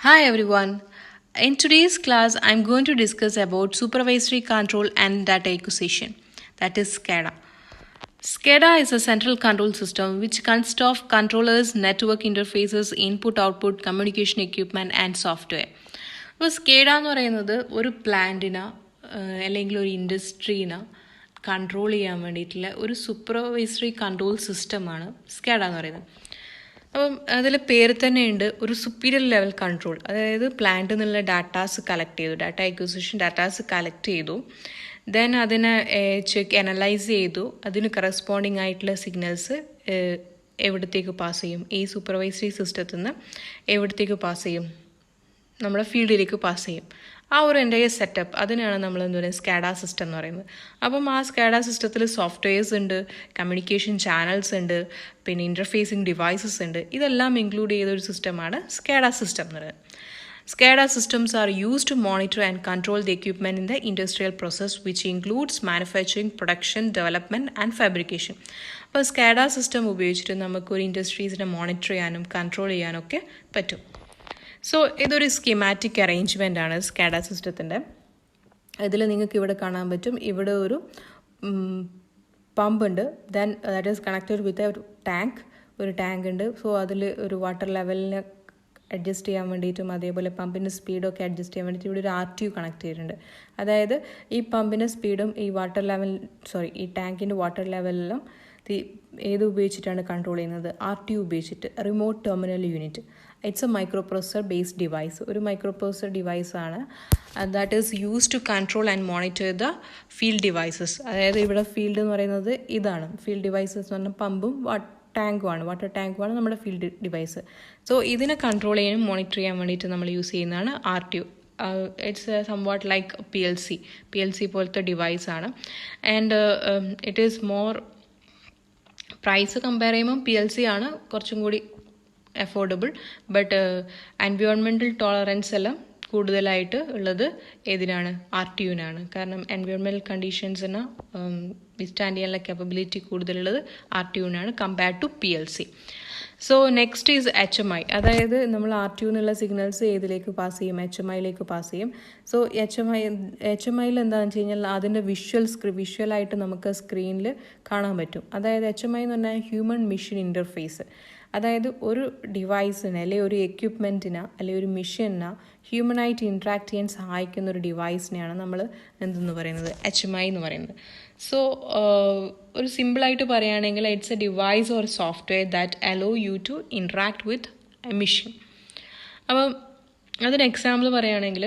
Hi everyone. In today's class, I'm going to discuss about supervisory control and data acquisition, that is SCADA. SCADA is a central control system which consists of controllers, network interfaces, input-output, communication equipment and software. അപ്പോൾ സ്കേഡ എന്ന് പറയുന്നത് ഒരു പ്ലാന്റിന് അല്ലെങ്കിൽ ഒരു ഇൻഡസ്ട്രീനെ control ചെയ്യാൻ വേണ്ടിയിട്ടുള്ള ഒരു സൂപ്പർവൈസറി കൺട്രോൾ സിസ്റ്റമാണ് സ്കേഡ എന്ന് പറയുന്നത്. അപ്പം അതിൽ പേര് തന്നെയുണ്ട് ഒരു സുപ്പീരിയർ ലെവൽ കൺട്രോൾ. അതായത് പ്ലാന്റിൽ നിന്നുള്ള ഡാറ്റാസ് കളക്ട് ചെയ്തു, ഡാറ്റ അക്വിസിഷൻ ഡാറ്റാസ് കളക്ട് ചെയ്തു, ദെൻ അതിനെ അനലൈസ് ചെയ്തു, അതിന് കറസ്പോണ്ടിങ് ആയിട്ടുള്ള സിഗ്നൽസ് എവിടത്തേക്ക് പാസ് ചെയ്യും, ഈ സൂപ്പർവൈസറി സിസ്റ്റത്തിൽ നിന്ന് എവിടത്തേക്ക് പാസ് ചെയ്യും, നമ്മുടെ ഫീൽഡിലേക്ക് പാസ് ചെയ്യും. ആ ഒരു എൻ്റെ സെറ്റപ്പ് അതിനാണ് നമ്മൾ എന്താ പറയുക സ്കാഡ സിസ്റ്റം എന്ന് പറയുന്നത്. അപ്പം ആ സ്കാഡ സിസ്റ്റത്തിൽ സോഫ്റ്റ്വെയർസ് ഉണ്ട്, കമ്മ്യൂണിക്കേഷൻ ചാനൽസ് ഉണ്ട്, പിന്നെ ഇൻ്റർഫേസിങ് ഡിവൈസസ് ഉണ്ട്. ഇതെല്ലാം ഇൻക്ലൂഡ് ചെയ്തൊരു സിസ്റ്റമാണ് സ്കാഡ സിസ്റ്റം എന്ന് പറയുന്നത്. SCADA systems are used to monitor and control the equipment in the industrial process, which includes manufacturing, production, development and fabrication. അപ്പോൾ SCADA സിസ്റ്റം ഉപയോഗിച്ചിട്ട് നമുക്ക് ഒരു ഇൻഡസ്ട്രീസിനെ മോണിറ്റർ ചെയ്യാനും കൺട്രോൾ ചെയ്യാനും ഒക്കെ പറ്റും. സോ ഇതൊരു സ്കീമാറ്റിക് അറേഞ്ച്മെൻ്റ് ആണ് സ്കാഡ സിസ്റ്റത്തിൻ്റെ. ഇതിൽ നിങ്ങൾക്ക് ഇവിടെ കാണാൻ പറ്റും, ഇവിടെ ഒരു പമ്പ് ഉണ്ട്, then that is connected with ഒരു ടാങ്ക് ഉണ്ട്. സോ അതിൽ ഒരു വാട്ടർ ലെവലിനെ അഡ്ജസ്റ്റ് ചെയ്യാൻ വേണ്ടിയിട്ടും അതേപോലെ പമ്പിൻ്റെ സ്പീഡൊക്കെ അഡ്ജസ്റ്റ് ചെയ്യാൻ വേണ്ടിയിട്ട് ഇവിടെ ഒരു RTU കണക്ട് ചെയ്തിട്ടുണ്ട്. അതായത് ഈ പമ്പിൻ്റെ സ്പീഡും ഈ ടാങ്കിൻ്റെ വാട്ടർ ലെവലിലും ഏത് ഉപയോഗിച്ചിട്ടാണ് കൺട്രോൾ ചെയ്യുന്നത്, RTU ഉപയോഗിച്ചിട്ട്, remote terminal unit. It's a microprocessor based device, ഒരു മൈക്രോപ്രൊസസർ ഡിവൈസാണ്. That is use to control and monitor the field devices. അതായത് ഇവിടെ ഫീൽഡ് എന്ന് പറയുന്നത് ഇതാണ്, ഫീൽഡ് ഡിവൈസസ് എന്ന് പറഞ്ഞാൽ പമ്പും വാട്ടർ ടാങ്കുമാണ് നമ്മുടെ ഫീൽഡ് ഡിവൈസ്. സോ ഇതിനെ കൺട്രോൾ ചെയ്യാനും മോണിറ്റർ ചെയ്യാൻ വേണ്ടിയിട്ട് നമ്മൾ യൂസ് ചെയ്യുന്നതാണ് RTU. It's somewhat like PLC പോലത്തെ ഡിവൈസാണ്. And it is more price compare ചെയ്യുമ്പോൾ PLC ആണ് കുറച്ചും കൂടി അഫോർഡബിൾ. ബട്ട് എൻവയോൺമെൻറ്റൽ ടോളറൻസ് എല്ലാം കൂടുതലായിട്ട് ഉള്ളത് ഏതിനാണ്, RTUവിനാണ്. കാരണം എൻവയോൺമെൻറ്റൽ കണ്ടീഷൻസിന് വിസ്റ്റാൻഡ് ചെയ്യാനുള്ള capability കൂടുതലുള്ളത് RTUവിനാണ് compared to PLC. So next is HMI. അതായത് നമ്മൾ RTU എന്നുള്ള സിഗ്നൽസ് ഏതിലേക്ക് പാസ് ചെയ്യും, HMIയിലേക്ക് പാസ് ചെയ്യും. സോ HMIയിൽ എന്താണെന്ന് വെച്ച് കഴിഞ്ഞാൽ അതിൻ്റെ വിഷ്വലായിട്ട് നമുക്ക് സ്ക്രീനിൽ കാണാൻ പറ്റും. അതായത് HMI എന്ന് പറഞ്ഞാൽ ഹ്യൂമൻ മെഷീൻ ഇൻ്റർഫേസ്. അതായത് ഒരു ഡിവൈസിന് അല്ലെങ്കിൽ ഒരു എക്യുപ്മെൻറ്റിന് അല്ലെങ്കിൽ ഒരു മെഷീനിന് ഹ്യൂമനായിട്ട് ഇൻട്രാക്ട് ചെയ്യാൻ സഹായിക്കുന്ന ഒരു ഡിവൈസിനെയാണ് നമ്മൾ എന്തെന്ന് പറയുന്നത്, HMI എന്ന് പറയുന്നത്. സോ ഒരു സിമ്പിളായിട്ട് പറയുകയാണെങ്കിൽ it's a device or software that allow you to interact with a machine. അപ്പം അതിന് എക്സാമ്പിൾ പറയുകയാണെങ്കിൽ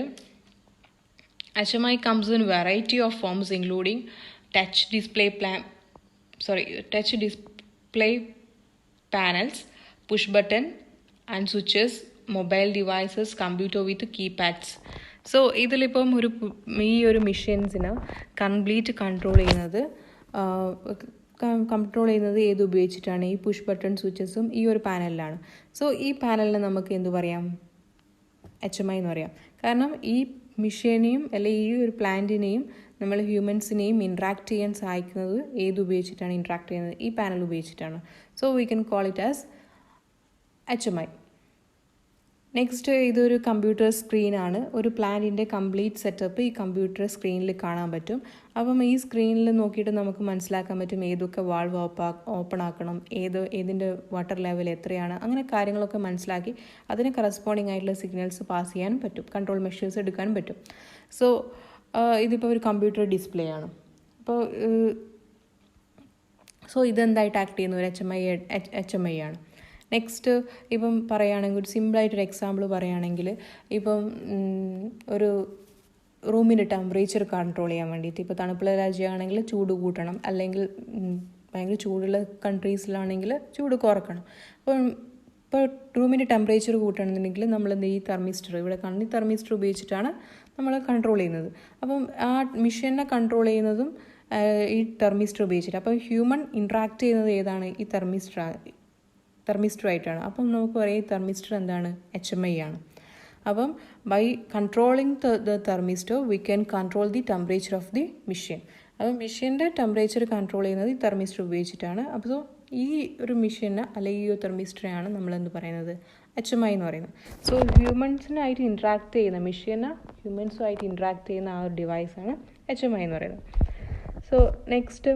HMI comes in variety of forms including touch display panels, push button and switches, mobile devices, computer with keypads. So ഇതിലിപ്പം ഈ ഒരു മെഷീൻസിന് complete control ചെയ്യുന്നത് ഏത് ഉപയോഗിച്ചിട്ടാണ്, ഈ പുഷ് ബട്ടൺ സ്വിച്ചസും ഈ ഒരു പാനലിലാണ്. സോ ഈ പാനലിനെ നമുക്ക് എന്ത് പറയാം, HMI എന്ന് പറയാം. കാരണം ഈ മെഷീനെയും അല്ലെങ്കിൽ ഈ ഒരു പ്ലാന്റിനെയും നമ്മൾ ഹ്യൂമൻസിനെയും ഇൻട്രാക്ട് ചെയ്യാൻ സഹായിക്കുന്നത് ഏത് ഉപയോഗിച്ചിട്ടാണ് ഇൻട്രാക്ട് ചെയ്യുന്നത്, ഈ പാനൽ ഉപയോഗിച്ചിട്ടാണ്. So we can call it as HMI. Next ഇതൊരു കമ്പ്യൂട്ടർ സ്ക്രീനാണ്. ഒരു പ്ലാന്റിൻ്റെ കംപ്ലീറ്റ് സെറ്റപ്പ് ഈ കമ്പ്യൂട്ടർ സ്ക്രീനിൽ കാണാൻ പറ്റും. അപ്പം ഈ സ്ക്രീനിൽ നോക്കിയിട്ട് നമുക്ക് മനസ്സിലാക്കാൻ പറ്റും ഏതൊക്കെ വാൾവ് ഓപ്പൺ ആക്കണം, ഏതിൻ്റെ വാട്ടർ ലെവൽ എത്രയാണ്, അങ്ങനെ കാര്യങ്ങളൊക്കെ മനസ്സിലാക്കി അതിന് കറസ്പോണ്ടിങ് ആയിട്ടുള്ള സിഗ്നൽസ് പാസ് ചെയ്യാനും പറ്റും, കൺട്രോൾ മെഷേഴ്സ് എടുക്കാനും പറ്റും. സോ ഇതിപ്പോൾ ഒരു കമ്പ്യൂട്ടർ ഡിസ്പ്ലേ ആണ്. അപ്പോൾ ഇതെന്തായിട്ട് ആക്ട് ചെയ്യുന്ന ഒരു HMI ആണ്. നെക്സ്റ്റ് ഇപ്പം പറയുകയാണെങ്കിൽ ഒരു സിമ്പിളായിട്ടൊരു എക്സാമ്പിൾ പറയുകയാണെങ്കിൽ ഇപ്പം ഒരു റൂമിൻ്റെ ടെമ്പറേച്ചർ കൺട്രോൾ ചെയ്യാൻ വേണ്ടിയിട്ട്, ഇപ്പോൾ തണുപ്പുള്ള രാജ്യമാണെങ്കിൽ ചൂട് കൂട്ടണം, അല്ലെങ്കിൽ ഭയങ്കര ചൂടുള്ള കൺട്രീസിലാണെങ്കിൽ ചൂട് കുറക്കണം. ഇപ്പോൾ റൂമിൻ്റെ ടെമ്പറേച്ചർ കൂട്ടണമെന്നുണ്ടെങ്കിൽ നമ്മൾ ഈ തെർമിസ്റ്റർ ഇവിടെ കാണുന്ന ഈ തെർമിസ്റ്റർ ഉപയോഗിച്ചിട്ടാണ് നമ്മൾ കൺട്രോൾ ചെയ്യുന്നത്. അപ്പം ആ മെഷീനെ കൺട്രോൾ ചെയ്യുന്നതും ഈ തെർമിസ്റ്റർ ഉപയോഗിച്ചിട്ട്. അപ്പോൾ ഹ്യൂമൻ ഇൻട്രാക്ട് ചെയ്യുന്നത് ഏതാണ്, ഈ തെർമിസ്റ്ററായിട്ടാണ്. അപ്പം നമുക്ക് പറയാം ഈ തെർമിസ്റ്റർ എന്താണ്, HMI ആണ്. അപ്പം by controlling the thermistor we can control the temperature of the machine. അപ്പം മെഷീൻ്റെ ടെമ്പറേച്ചർ കൺട്രോൾ ചെയ്യുന്നത് ഈ തെർമിസ്റ്റർ ഉപയോഗിച്ചിട്ടാണ്. അപ്പോൾ ഈ ഒരു മെഷീനെ അല്ലെങ്കിൽ ഈ ഒരു തെർമിസ്റ്ററെയാണ് നമ്മളെന്ത് പറയുന്നത്, HMI എന്ന് പറയുന്നത്. സോ ഹ്യൂമൻസിനായിട്ട് ഇൻട്രാക്ട് ചെയ്യുന്ന ഹ്യൂമൻസുമായിട്ട് ഇൻട്രാക്ട് ചെയ്യുന്ന ആ ഒരു ഡിവൈസാണ് HMI എന്ന് പറയുന്നത്. സോ നെക്സ്റ്റ്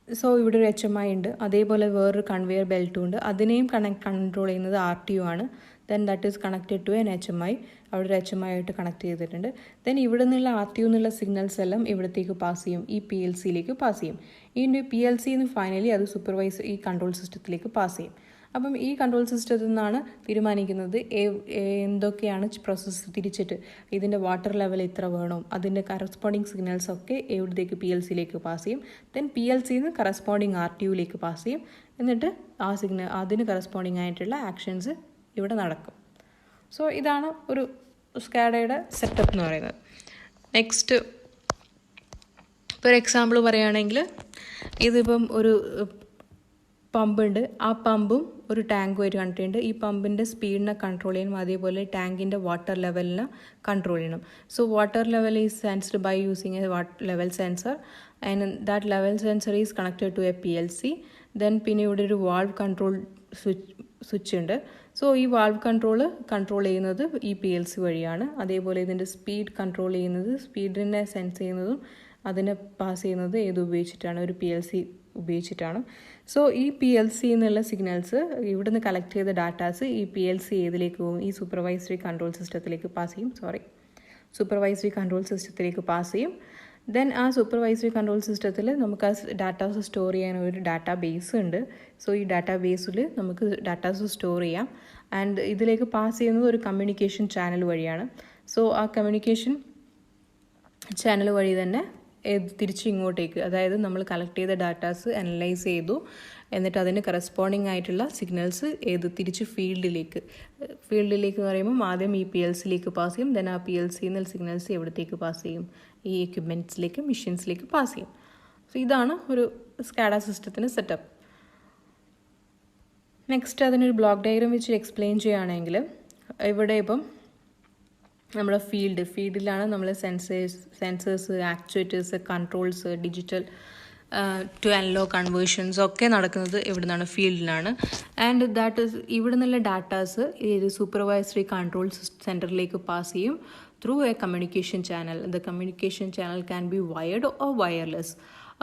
സോ ഇവിടെ ഒരു HMI ഉണ്ട്. അതേപോലെ വേറൊരു കൺവെയർ ബെൽറ്റും ഉണ്ട്. അതിനെയും കൺട്രോൾ ചെയ്യുന്നത് RTU ആണ്. Then that is connected to an HMI. അവിടെ ഒരു HMI ആയിട്ട് കണക്ട് ചെയ്തിട്ടുണ്ട്. ദെൻ ഇവിടെ നിന്നുള്ള RTU എന്നുള്ള സിഗ്നൽസ് എല്ലാം ഇവിടത്തേക്ക് പാസ് ചെയ്യും, ഈ PLCയിലേക്ക് പാസ് ചെയ്യും. ഈ PLC ഫൈനലി അത് ഈ കൺട്രോൾ സിസ്റ്റത്തിലേക്ക് പാസ് ചെയ്യും. അപ്പം ഈ കൺട്രോൾ സിസ്റ്റത്തിൽ നിന്നാണ് തീരുമാനിക്കുന്നത് എന്തൊക്കെയാണ് പ്രോസസ്സ് തിരിച്ചിട്ട് ഇതിൻ്റെ വാട്ടർ ലെവൽ എത്ര വേണം, അതിൻ്റെ കറസ്പോണ്ടിങ് സിഗ്നൽസ് ഒക്കെ എവിടത്തേക്ക് PLCയിലേക്ക് പാസ് ചെയ്യും. ദെൻ PLCന്ന് കറസ്പോണ്ടിങ് RTUയിലേക്ക് പാസ് ചെയ്യും. എന്നിട്ട് ആ അതിന് കറസ്പോണ്ടിങ് ആയിട്ടുള്ള ആക്ഷൻസ് ഇവിടെ നടക്കും. സോ ഇതാണ് ഒരു സ്കാഡയുടെ സെറ്റപ്പ് എന്ന് പറയുന്നത്. നെക്സ്റ്റ് ഇപ്പോൾ എക്സാമ്പിൾ പറയുകയാണെങ്കിൽ ഇതിപ്പം ഒരു പമ്പുണ്ട്. ആ പമ്പും ഒരു ടാങ്കുമായിട്ട് കണക്ട് ചെയ്യുന്നുണ്ട്. ഈ പമ്പിൻ്റെ സ്പീഡിനെ കൺട്രോൾ ചെയ്യണം, അതേപോലെ ടാങ്കിൻ്റെ വാട്ടർ ലെവലിനെ കൺട്രോൾ ചെയ്യണം. So water level is sensed by using a level sensor and that level sensor is connected to a PLC. Then പിന്നെ ഇവിടെ ഒരു വാൾവ് കൺട്രോൾ സ്വിച്ച് ഉണ്ട്. സോ ഈ വാൾവ് കൺട്രോൾ ചെയ്യുന്നത് ഈ PLC വഴിയാണ്. അതേപോലെ ഇതിൻ്റെ സ്പീഡ് കൺട്രോൾ ചെയ്യുന്നത്, സ്പീഡിനെ സെൻസ് ചെയ്യുന്നതും അതിനെ പാസ് ചെയ്യുന്നത് ഉപയോഗിച്ചിട്ടാണ്, ഒരു PLC ഉപയോഗിച്ചിട്ടാണ്. സോ ഈ PLC എന്നുള്ള സിഗ്നൽസ് ഇവിടുന്ന് കളക്ട് ചെയ്ത ഡാറ്റാസ് ഈ PLC ഏതിലേക്ക് പോകും, ഈ സൂപ്പർവൈസറി കൺട്രോൾ സിസ്റ്റത്തിലേക്ക് പാസ് ചെയ്യും. ദെൻ ആ സൂപ്പർവൈസറി കൺട്രോൾ സിസ്റ്റത്തിൽ നമുക്ക് ആ ഡാറ്റാസ് സ്റ്റോർ ചെയ്യാൻ ഒരു ഡാറ്റാ ബേസ് ഉണ്ട്. സോ ഈ ഡാറ്റാ ബേസിൽ നമുക്ക് ഡാറ്റാസ് സ്റ്റോർ ചെയ്യാം. ആൻഡ് ഇതിലേക്ക് പാസ് ചെയ്യുന്നത് ഒരു കമ്മ്യൂണിക്കേഷൻ ചാനൽ വഴിയാണ്. സോ ആ കമ്മ്യൂണിക്കേഷൻ ചാനൽ വഴി തന്നെ തിരിച്ച് ഇങ്ങോട്ടേക്ക്, അതായത് നമ്മൾ കളക്ട് ചെയ്ത ഡാറ്റാസ് അനലൈസ് ചെയ്തു, എന്നിട്ട് അതിന് കറസ്പോണ്ടിങ് ആയിട്ടുള്ള സിഗ്നൽസ് തിരിച്ച് ഫീൽഡിലേക്ക് എന്ന് പറയുമ്പോൾ ആദ്യം ഈ PLCയിലേക്ക് പാസ് ചെയ്യും. ദെൻ ആ PLCയിൽ നിന്ന് സിഗ്നൽസ് എവിടത്തേക്ക് പാസ് ചെയ്യും, ഈ എക്യുപ്മെൻറ്റ്സിലേക്ക്, മെഷീൻസിലേക്ക് പാസ് ചെയ്യും. സോ ഇതാണ് ഒരു സ്കാഡ സിസ്റ്റത്തിൻ്റെ സെറ്റപ്പ്. നെക്സ്റ്റ് അതിനൊരു ബ്ലോക്ക് ഡയഗ്രാം വെച്ച് എക്സ്പ്ലെയിൻ ചെയ്യുകയാണെങ്കിൽ ഇവിടെ ഇപ്പം നമ്മുടെ ഫീൽഡിലാണ് നമ്മൾ sensors, actuators, controls, digital to analogue conversions ഒക്കെ നടക്കുന്നത് ഇവിടെ നിന്നാണ്, ഫീൽഡിലാണ്. ആൻഡ് ദാറ്റ് ഈസ് ഇവിടെ നിന്നുള്ള ഡാറ്റാസ് ഈ സൂപ്പർവൈസറി കൺട്രോൾ സെൻറ്ററിലേക്ക് പാസ് ചെയ്യും through A communication channel. The communication channel can be wired or wireless.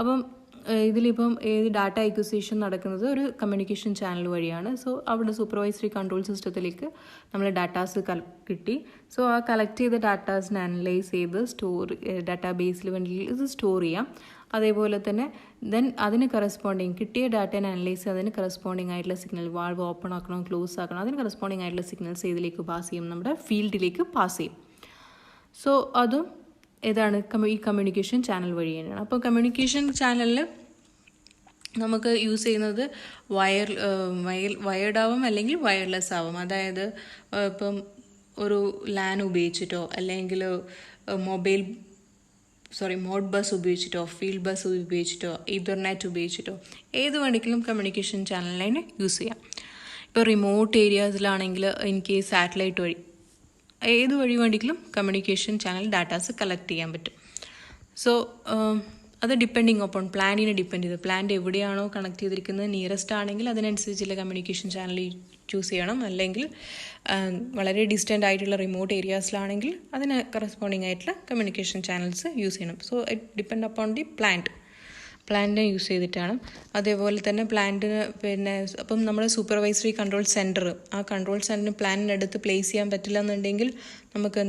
അപ്പം ഇതിലിപ്പം ഡാറ്റ അക്വിസിഷൻ നടക്കുന്നത് ഒരു കമ്മ്യൂണിക്കേഷൻ ചാനൽ വഴിയാണ്. സോ അവിടെ സൂപ്പർവൈസറി കൺട്രോൾ സിസ്റ്റത്തിലേക്ക് നമ്മൾ ഡാറ്റാസ് കിട്ടി. സോ ആ കളക്ട് ചെയ്ത ഡാറ്റാസിനെ അനലൈസ് ചെയ്ത് ഡാറ്റാ ബേസിൽ വേണ്ടി ഇത് സ്റ്റോർ ചെയ്യാം. അതേപോലെ തന്നെ ദെൻ അതിന് കറസ്പോണ്ടിങ് കിട്ടിയ ഡാറ്റേനെ അനലൈസ് ചെയ്ത് അതിന് കറസ്പോണ്ടിങ് ആയിട്ടുള്ള സിഗ്നൽ, വാൾവ് ഓപ്പൺ ആക്കണം, ക്ലോസ് ആക്കണം, അതിന് കറസ്പോണ്ടിങ് ആയിട്ടുള്ള സിഗ്നൽസ് ഇതിലേക്ക് പാസ് ചെയ്യും, നമ്മുടെ ഫീൽഡിലേക്ക് പാസ് ചെയ്യും. സോ അതും ഏതാണ് ഈ കമ്മ്യൂണിക്കേഷൻ ചാനൽ വഴി തന്നെയാണ്. അപ്പോൾ കമ്മ്യൂണിക്കേഷൻ ചാനലിൽ നമുക്ക് യൂസ് ചെയ്യുന്നത് വയർഡ് ആവും അല്ലെങ്കിൽ വയർലെസ് ആവും. അതായത് ഇപ്പം ഒരു LAN ഉപയോഗിച്ചിട്ടോ അല്ലെങ്കിൽ മോഡ് ബസ് ഉപയോഗിച്ചിട്ടോ, ഫീൽഡ് ബസ് ഉപയോഗിച്ചിട്ടോ, ഈഥർനെറ്റ് ഉപയോഗിച്ചിട്ടോ ഏത് വേണമെങ്കിലും കമ്മ്യൂണിക്കേഷൻ ചാനലിനെ യൂസ് ചെയ്യാം. ഇപ്പോൾ റിമോട്ട് ഏരിയാസിലാണെങ്കിൽ എനിക്ക് സാറ്റലൈറ്റ് വഴി ഏത് വഴി വേണമെങ്കിലും കമ്മ്യൂണിക്കേഷൻ ചാനൽ ഡാറ്റാസ് കളക്ട് ചെയ്യാൻ പറ്റും. സോ അത് ഡിപ്പെൻഡിങ് ഓപ്പോൺ പ്ലാന്റിനെ ഡിപ്പെൻഡ് ചെയ്ത്, പ്ലാന്റ് എവിടെയാണോ കണക്ട് ചെയ്തിരിക്കുന്നത് നിയറസ്റ്റ് ആണെങ്കിൽ അതിനനുസരിച്ചുള്ള കമ്മ്യൂണിക്കേഷൻ ചാനൽ ചൂസ് ചെയ്യണം. അല്ലെങ്കിൽ വളരെ ഡിസ്റ്റൻ്റ് ആയിട്ടുള്ള റിമോട്ട് ഏരിയാസിലാണെങ്കിൽ അതിന് കറസ്പോണ്ടിങ് ആയിട്ടുള്ള കമ്മ്യൂണിക്കേഷൻ ചാനൽസ് യൂസ് ചെയ്യണം. So it depend upon the പ്ലാന്റിനെ യൂസ് ചെയ്തിട്ടാണ്. അതേപോലെ തന്നെ പ്ലാന്റിന് അപ്പം നമ്മുടെ സൂപ്പർവൈസറി കൺട്രോൾ സെൻറ്റർ, ആ കൺട്രോൾ സെൻറ്ററിന് പ്ലാനിനടുത്ത് പ്ലേസ് ചെയ്യാൻ പറ്റില്ല എന്നുണ്ടെങ്കിൽ നമുക്ക്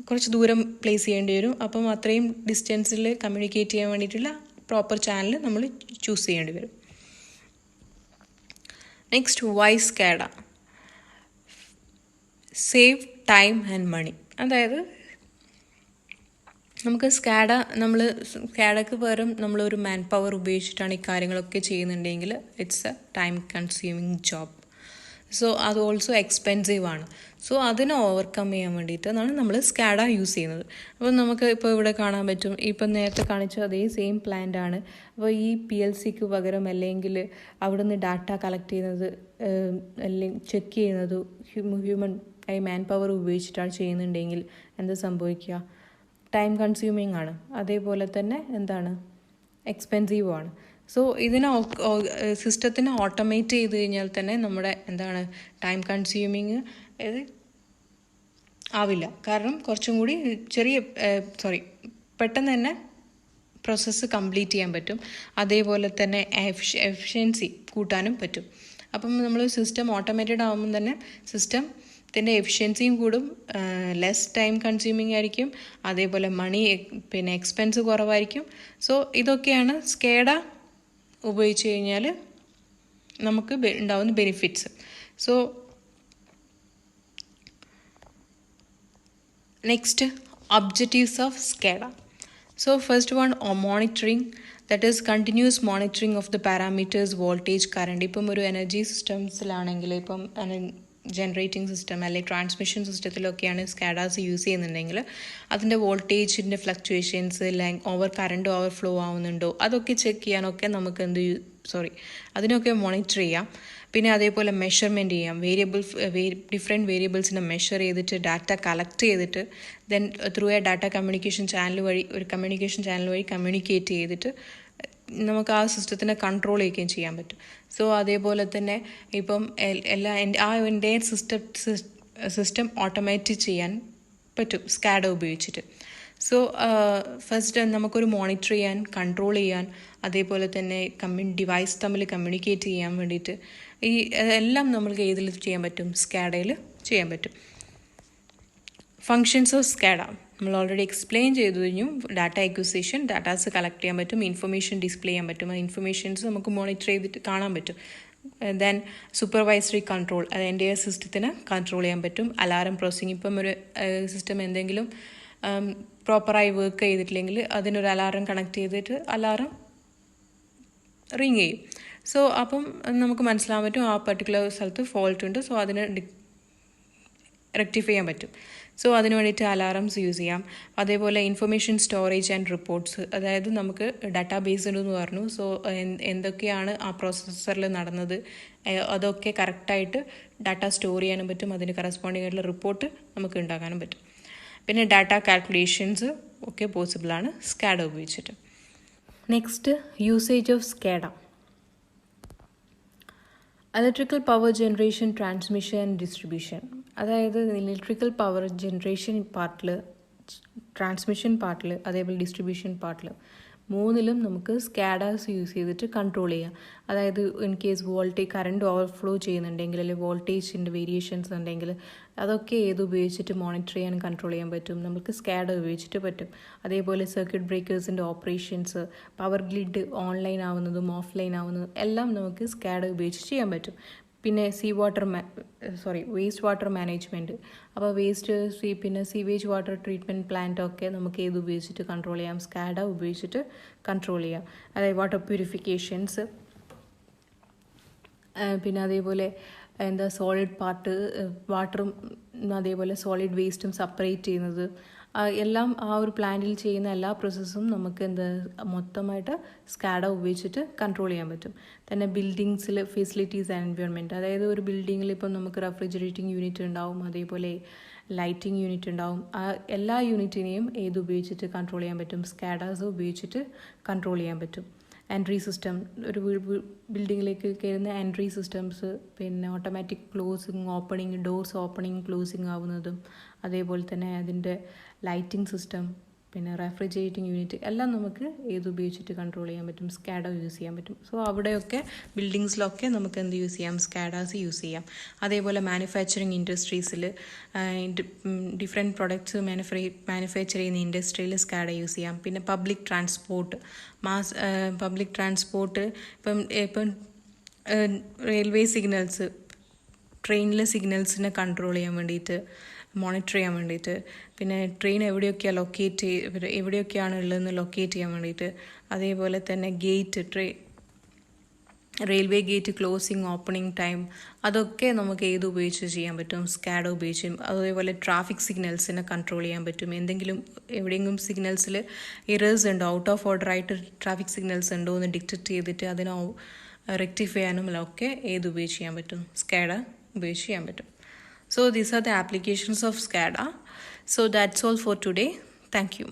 കുറച്ച് ദൂരം പ്ലേസ് ചെയ്യേണ്ടി വരും. അപ്പം അത്രയും ഡിസ്റ്റൻസിൽ കമ്മ്യൂണിക്കേറ്റ് ചെയ്യാൻ വേണ്ടിയിട്ടുള്ള പ്രോപ്പർ ചാനൽ നമ്മൾ ചൂസ് ചെയ്യേണ്ടി വരും. Next voice SCADA, save time and money. അതായത് നമുക്ക് സ്കാഡയ്ക്ക് പകരം നമ്മളൊരു മാൻ പവർ ഉപയോഗിച്ചിട്ടാണ് ഈ കാര്യങ്ങളൊക്കെ ചെയ്യുന്നുണ്ടെങ്കിൽ it's A time consuming job. So അത് ഓൾസോ എക്സ്പെൻസീവ് ആണ്. സോ അതിനെ ഓവർകം ചെയ്യാൻ വേണ്ടിയിട്ടാണ് നമ്മൾ സ്കാഡ യൂസ് ചെയ്യുന്നത്. അപ്പോൾ നമുക്ക് ഇപ്പോൾ ഇവിടെ കാണാൻ പറ്റും, ഇപ്പം നേരത്തെ കാണിച്ച അതേ സെയിം പ്ലാന്റ് ആണ്. അപ്പോൾ ഈ PLCക്ക് പകരം അല്ലെങ്കിൽ അവിടുന്ന് ഡാറ്റ കളക്ട് ചെയ്യുന്നത് അല്ലെങ്കിൽ ചെക്ക് ചെയ്യുന്നത് ഹ്യൂമൻ മാൻ പവർ ഉപയോഗിച്ചിട്ടാണ് ചെയ്യുന്നുണ്ടെങ്കിൽ എന്താ സംഭവിക്കുക? ടൈം കൺസ്യൂമിങ് ആണ്. അതേപോലെ തന്നെ എക്സ്പെൻസീവുമാണ്. സോ ഇതിനെ സിസ്റ്റത്തിനെ ഓട്ടോമേറ്റ് ചെയ്ത് കഴിഞ്ഞാൽ തന്നെ നമ്മുടെ എന്താണ് ടൈം കൺസ്യൂമിങ് ആവില്ല. കാരണം കുറച്ചും കൂടി പെട്ടെന്ന് തന്നെ പ്രോസസ്സ് കംപ്ലീറ്റ് ചെയ്യാൻ പറ്റും. അതേപോലെ തന്നെ എഫിഷ്യൻസി കൂട്ടാനും പറ്റും. അപ്പം നമ്മൾ സിസ്റ്റം ഓട്ടോമേറ്റഡ് ആകുമ്പം തന്നെ സിസ്റ്റത്തിൻ്റെ എഫിഷ്യൻസിയും കൂടും, ലെസ് ടൈം കൺസ്യൂമിങ് ആയിരിക്കും, അതേപോലെ പിന്നെ എക്സ്പെൻസ് കുറവായിരിക്കും. സോ ഇതൊക്കെയാണ് സ്കേഡ ഉപയോഗിച്ച് കഴിഞ്ഞാൽ നമുക്ക് ഉണ്ടാവുന്ന benefits. So next, objectives of SCADA. So first one, monitoring, that is continuous monitoring of the parameters, voltage, current. ഇപ്പം ഒരു എനർജി സിസ്റ്റംസിലാണെങ്കിൽ, ഇപ്പം ജനറേറ്റിംഗ് സിസ്റ്റം അല്ലെങ്കിൽ ട്രാൻസ്മിഷൻ സിസ്റ്റത്തിലൊക്കെയാണ് സ്കാഡാസ് യൂസ് ചെയ്യുന്നുണ്ടെങ്കിൽ അതിൻ്റെ വോൾട്ടേജിൻ്റെ ഫ്ലക്ച്വേഷൻസ്, കറണ്ട് ഓവർഫ്ലോ ആവുന്നുണ്ടോ അതൊക്കെ ചെക്ക് ചെയ്യാനൊക്കെ നമുക്ക് അതിനൊക്കെ മോണിറ്റർ ചെയ്യാം. പിന്നെ അതേപോലെ മെഷർമെൻറ്റ് ചെയ്യാം, ഡിഫറെൻറ്റ് വേരിയബിൾസിനെ മെഷർ ചെയ്തിട്ട് ഡാറ്റ കളക്ട് ചെയ്തിട്ട് then through A data communication channel വഴി കമ്മ്യൂണിക്കേറ്റ് ചെയ്തിട്ട് നമുക്ക് ആ സിസ്റ്റത്തിനെ കൺട്രോൾ ചെയ്യുകയും ചെയ്യാൻ പറ്റും. സോ അതേപോലെ തന്നെ ഇപ്പം എൻ്റെ സിസ്റ്റം ഓട്ടോമേറ്റ് ചെയ്യാൻ പറ്റും സ്കാഡ ഉപയോഗിച്ചിട്ട്. സോ ഫസ്റ്റ് നമുക്കൊരു മോണിറ്റർ ചെയ്യാൻ, കൺട്രോൾ ചെയ്യാൻ, അതേപോലെ തന്നെ ഡിവൈസ് തമ്മിൽ കമ്മ്യൂണിക്കേറ്റ് ചെയ്യാൻ വേണ്ടിയിട്ട് എല്ലാം നമ്മൾക്ക് ഏതിൽ ചെയ്യാൻ പറ്റും? സ്കാഡയിൽ ചെയ്യാൻ പറ്റും. ഫങ്ഷൻസ് ഓഫ് സ്കാഡ നമ്മൾ ഓൾറെഡി എക്സ്പ്ലെയിൻ ചെയ്തു കഴിഞ്ഞു. ഡാറ്റ അക്വിസിഷൻ, ഡാറ്റാസ് കളക്ട് ചെയ്യാൻ പറ്റും, ഇൻഫർമേഷൻ ഡിസ്പ്ലേ ചെയ്യാൻ പറ്റും, ആ ഇൻഫർമേഷൻസ് നമുക്ക് മോണിറ്റർ ചെയ്തിട്ട് കാണാൻ പറ്റും. ദെൻ സൂപ്പർവൈസറി കൺട്രോൾ, അത് എൻ്റെ സിസ്റ്റത്തിന് കൺട്രോൾ ചെയ്യാൻ പറ്റും. അലാറം പ്രോസസ്സിങ്, ഇപ്പം ഒരു സിസ്റ്റം എന്തെങ്കിലും പ്രോപ്പറായി വർക്ക് ചെയ്തിട്ടില്ലെങ്കിൽ അതിനൊരു അലാറം കണക്ട് ചെയ്തിട്ട് അലാറം റിങ് ചെയ്യും. സോ അപ്പം നമുക്ക് മനസ്സിലാൻ പറ്റും ആ പർട്ടിക്കുലർ സ്ഥലത്ത് ഫോൾട്ട് ഉണ്ട്, സോ അതിനെ റെക്ടിഫൈ ചെയ്യാൻ പറ്റും. സോ അതിന് വേണ്ടിയിട്ട് അലാറംസ് യൂസ് ചെയ്യാം. അതേപോലെ ഇൻഫർമേഷൻ സ്റ്റോറേജ് ആൻഡ് റിപ്പോർട്ട്സ്, അതായത് നമുക്ക് ഡാറ്റാ ബേസ് ഉണ്ടെന്ന് പറഞ്ഞു. സോ എന്തൊക്കെയാണ് ആ പ്രോസസ്സറിൽ നടന്നത് അതൊക്കെ കറക്റ്റായിട്ട് ഡാറ്റ സ്റ്റോർ ചെയ്യാനും പറ്റും. അതിന് കറസ്പോണ്ടിങ് ആയിട്ടുള്ള റിപ്പോർട്ട് നമുക്ക് ഉണ്ടാക്കാനും പറ്റും. പിന്നെ ഡാറ്റ കാൽക്കുലേഷൻസ് ഒക്കെ പോസിബിളാണ് സ്കാഡ ഉപയോഗിച്ചിട്ട്. Next, usage of SCADA. Electrical power generation, transmission and distribution. അതായത് ഇലക്ട്രിക്കൽ പവർ ജനറേഷൻ പാർട്ടിൽ, ട്രാൻസ്മിഷൻ പാർട്ടിൽ, അതേപോലെ ഡിസ്ട്രിബ്യൂഷൻ പാർട്ടിൽ മൂന്നിലും നമുക്ക് സ്കാഡാസ് യൂസ് ചെയ്തിട്ട് കൺട്രോൾ ചെയ്യാം. അതായത് ഇൻ കേസ് കറണ്ട് ഓവർഫ്ലോ ചെയ്യുന്നുണ്ടെങ്കിൽ അല്ലെങ്കിൽ വോൾട്ടേജിൻ്റെ വേരിയേഷൻസ് ഉണ്ടെങ്കിൽ അതൊക്കെ ഉപയോഗിച്ചിട്ട് മോണിറ്റർ ചെയ്യാൻ, കൺട്രോൾ ചെയ്യാൻ പറ്റും. നമുക്ക് സ്കാഡ ഉപയോഗിച്ചിട്ട് പറ്റും. അതേപോലെ സർക്യൂട്ട് ബ്രേക്കേഴ്സിൻ്റെ ഓപ്പറേഷൻസ്, പവർ ഗ്രിഡ് ഓൺലൈൻ ആവുന്നതും ഓഫ്ലൈൻ ആവുന്നതും എല്ലാം നമുക്ക് സ്കാഡ ഉപയോഗിച്ച് ചെയ്യാൻ പറ്റും. പിന്നെ വേസ്റ്റ് വാട്ടർ മാനേജ്മെൻറ്റ്, അപ്പോൾ പിന്നെ സീവേജ് വാട്ടർ ട്രീറ്റ്മെൻറ്റ് പ്ലാന്റൊക്കെ നമുക്ക് ഉപയോഗിച്ചിട്ട് കൺട്രോൾ ചെയ്യാം, സ്കാഡ ഉപയോഗിച്ചിട്ട് കൺട്രോൾ ചെയ്യാം. അതായത് വാട്ടർ പ്യൂരിഫിക്കേഷൻസ്, പിന്നെ അതേപോലെ സോളിഡ് പാർട്ട്, വാട്ടറും അതേപോലെ സോളിഡ് വേസ്റ്റും സെപ്പറേറ്റ് ചെയ്യുന്നത്, എല്ലാം ആ ഒരു പ്ലാന്റിൽ ചെയ്യുന്ന എല്ലാ പ്രോസസ്സും നമുക്ക് മൊത്തമായിട്ട് സ്കാഡ ഉപയോഗിച്ചിട്ട് കൺട്രോൾ ചെയ്യാൻ പറ്റും. തന്നെ ബിൽഡിങ്സിൽ ഫെസിലിറ്റീസ് ആൻഡ് എൻവയോൺമെൻറ്റ്, അതായത് ഒരു ബിൽഡിങ്ങിൽ ഇപ്പം നമുക്ക് റെഫ്രിജറേറ്റിംഗ് യൂണിറ്റ് ഉണ്ടാവും, അതേപോലെ ലൈറ്റിംഗ് യൂണിറ്റ് ഉണ്ടാവും. ആ എല്ലാ യൂണിറ്റിനെയും ഉപയോഗിച്ചിട്ട് കൺട്രോൾ ചെയ്യാൻ പറ്റും, സ്കാഡാസ് ഉപയോഗിച്ചിട്ട് കൺട്രോൾ ചെയ്യാൻ പറ്റും. എൻട്രി സിസ്റ്റം, ഒരു ബിൽഡിങ്ങിലേക്ക് കയറുന്ന എൻട്രി സിസ്റ്റംസ്, പിന്നെ automatic closing opening, doors opening closing ആവുന്നതും, അതേപോലെ തന്നെ അതിൻ്റെ ലൈറ്റിംഗ് സിസ്റ്റം, പിന്നെ റെഫ്രിജറേറ്റിംഗ് യൂണിറ്റ് എല്ലാം നമുക്ക് ഉപയോഗിച്ചിട്ട് കൺട്രോൾ ചെയ്യാൻ പറ്റും, സ്കാഡ യൂസ് ചെയ്യാൻ പറ്റും. സോ അവിടെയൊക്കെ ബിൽഡിങ്സിലൊക്കെ നമുക്ക് യൂസ് ചെയ്യാം? സ്കാഡാസ് യൂസ് ചെയ്യാം. അതേപോലെ മാനുഫാക്ചറിങ് ഇൻഡസ്ട്രീസിൽ ഡിഫറെൻറ്റ് പ്രൊഡക്ട്സ് മാനുഫാക്ചർ ചെയ്യുന്ന ഇൻഡസ്ട്രിയിൽ സ്കാഡ യൂസ് ചെയ്യാം. പിന്നെ പബ്ലിക് ട്രാൻസ്പോർട്ട് ഇപ്പം റെയിൽവേ സിഗ്നൽസ്, ട്രെയിനിലെ സിഗ്നൽസിനെ കൺട്രോൾ ചെയ്യാൻ വേണ്ടിയിട്ട്, മോണിറ്റർ ചെയ്യാൻ വേണ്ടിയിട്ട്, പിന്നെ ട്രെയിൻ എവിടെയൊക്കെയാണ് ഉള്ളതെന്ന് ലൊക്കേറ്റ് ചെയ്യാൻ വേണ്ടിയിട്ട്, അതേപോലെ തന്നെ railway gate closing opening time, അതൊക്കെ നമുക്ക് ഉപയോഗിച്ച് ചെയ്യാൻ പറ്റും? സ്കാഡ ഉപയോഗിച്ച്. അതേപോലെ ട്രാഫിക് സിഗ്നൽസിനെ കൺട്രോൾ ചെയ്യാൻ പറ്റും. എവിടെയെങ്കിലും സിഗ്നൽസിൽ എറേഴ്സ് ഉണ്ടോ, ഔട്ട് ഓഫ് ഓർഡർ ആയിട്ട് ട്രാഫിക് സിഗ്നൽസ് ഉണ്ടോ എന്ന് ഡിറ്റക്ട് ചെയ്തിട്ട് അതിനെ റെക്ടിഫൈ ചെയ്യാനും ഒക്കെ ഉപയോഗിച്ച് ചെയ്യാൻ പറ്റും? സ്കാഡ ഉപയോഗിച്ച് ചെയ്യാൻ പറ്റും. So these are the applications of SCADA. So that's all for today. Thank you.